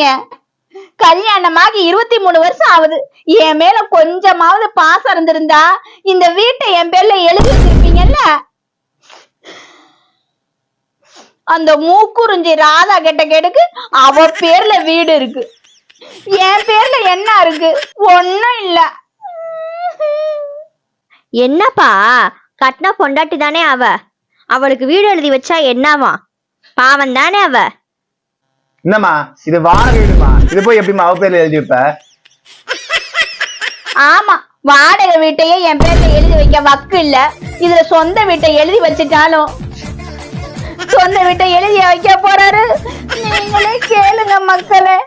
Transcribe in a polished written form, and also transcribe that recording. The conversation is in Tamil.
இருக்கீங்க? கல்யாணமாகி 23 வருஷம் ஆகுது. என் மேல கொஞ்சமாவது பாசம் இருந்திருந்தா இந்த வீட்டை என் பேர்ல எழுதி வச்சிருப்பீங்கல்ல. அந்த மூக்குறிஞ்சி ராதா கிட்ட கேட்டுக்கு அவ பேர்ல வீடு இருக்கு, என் பேர்ல என்ன இருக்கு? ஒண்ணும் இல்ல. என்னப்பா, கட்டின பொண்டாட்டி தானே அவ, அவளுக்கு வீடு எழுதி வச்சா என்னவா? பாவம் தானே அவ. என்னம்மா இது வாடகை வீடுமா, இது போய் எப்படிமா அவ பேர்ல எழுதி வைப்ப? ஆமா, வாடகை வீட்டையே என் பேர்ல எழுதி வைக்க வக்கு இல்ல. இதுல சொந்த வீட்டை எழுதி வச்சுட்டாலும் சொந்த வீட்டை எழுதி வைக்க போறாரு. நீங்களே கேளுங்க மக்களே.